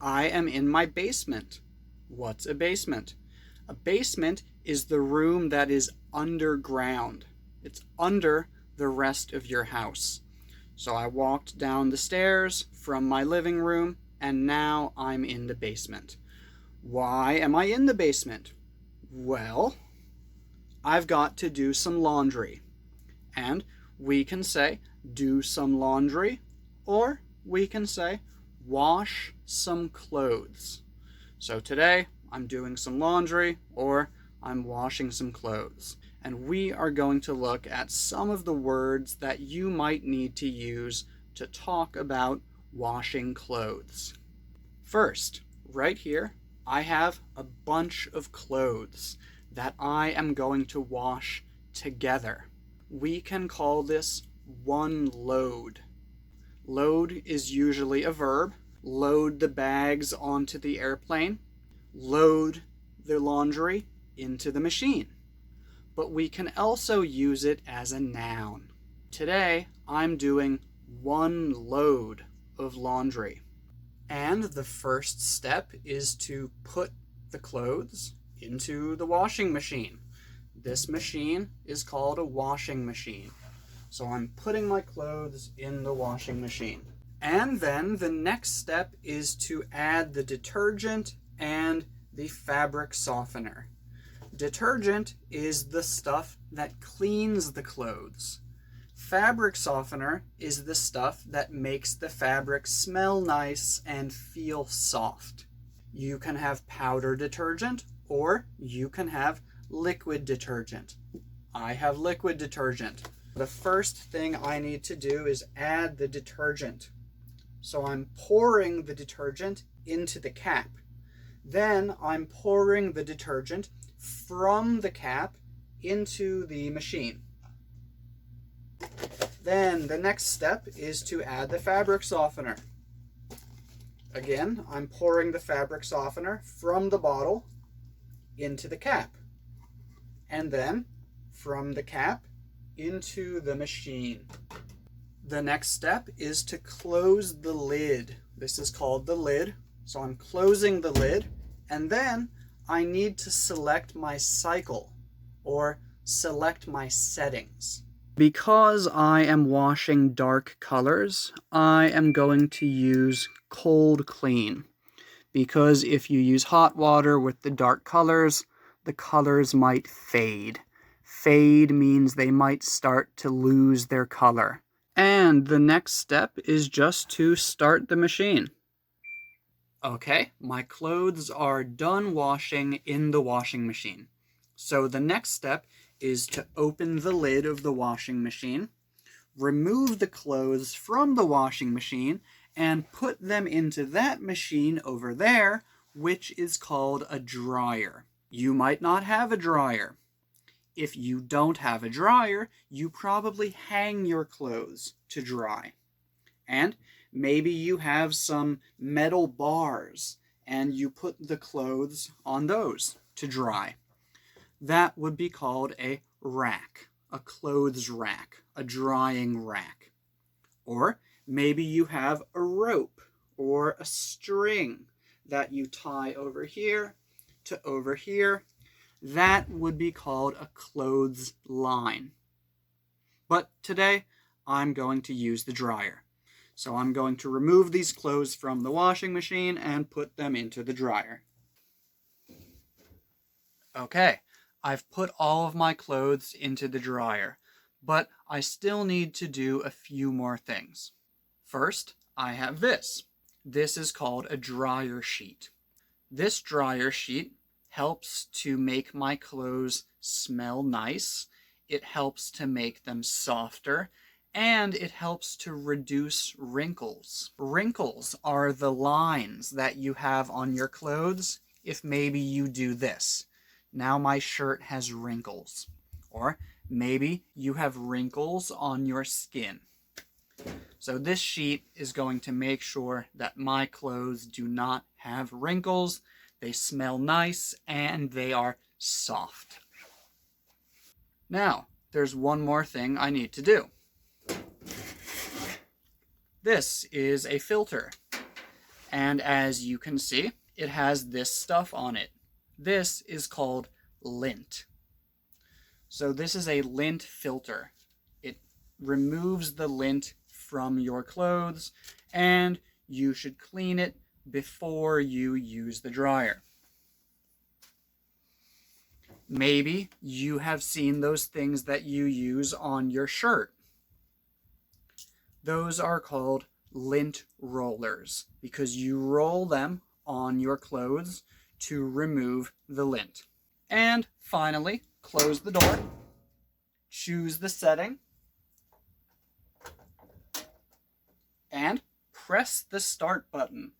I am in my basement. What's a basement? A basement is the room that is underground. It's under the rest of your house. So I walked down the stairs from my living room, and now I'm in the basement. Why am I in the basement? Well, I've got to do some laundry. And we can say, do some laundry, or we can say, wash some clothes. So today, I'm doing some laundry, or I'm washing some clothes. And we are going to look at some of the words that you might need to use to talk about washing clothes. First, right here, I have a bunch of clothes that I am going to wash together. We can call this one load. Load is usually a verb. Load the bags onto the airplane. Load the laundry into the machine. But we can also use it as a noun. Today, I'm doing one load of laundry. And the first step is to put the clothes into the washing machine. This machine is called a washing machine. So I'm putting my clothes in the washing machine. And then the next step is to add the detergent and the fabric softener. Detergent is the stuff that cleans the clothes. Fabric softener is the stuff that makes the fabric smell nice and feel soft. You can have powder detergent or you can have liquid detergent. I have liquid detergent. The first thing I need to do is add the detergent. So I'm pouring the detergent into the cap. Then I'm pouring the detergent from the cap into the machine. Then the next step is to add the fabric softener. Again, I'm pouring the fabric softener from the bottle into the cap. And then from the cap into the machine. The next step is to close the lid. This is called the lid. So I'm closing the lid, and then I need to select my cycle or select my settings. Because I am washing dark colors, I am going to use cold clean. Because if you use hot water with the dark colors, the colors might fade. Fade means they might start to lose their color. And the next step is just to start the machine. Okay, my clothes are done washing in the washing machine. So the next step is to open the lid of the washing machine, remove the clothes from the washing machine, and put them into that machine over there, which is called a dryer. You might not have a dryer. If you don't have a dryer, you probably hang your clothes to dry. And maybe you have some metal bars and you put the clothes on those to dry. That would be called a rack, a clothes rack, a drying rack. Or maybe you have a rope or a string that you tie over here to over here. That would be called a clothes line. But today, I'm going to use the dryer. So I'm going to remove these clothes from the washing machine and put them into the dryer. Okay, I've put all of my clothes into the dryer, but I still need to do a few more things. First, I have this. This is called a dryer sheet. This dryer sheet helps to make my clothes smell nice. It helps to make them softer. And it helps to reduce wrinkles. Wrinkles are the lines that you have on your clothes if maybe you do this. Now my shirt has wrinkles. Or maybe you have wrinkles on your skin. So this sheet is going to make sure that my clothes do not have wrinkles, they smell nice, and they are soft. Now, there's one more thing I need to do. This is a filter. And as you can see, it has this stuff on it. This is called lint. So this is a lint filter. It removes the lint from your clothes, and you should clean it before you use the dryer. Maybe you have seen those things that you use on your shirt. Those are called lint rollers because you roll them on your clothes to remove the lint. And finally, close the door, choose the setting, and press the start button.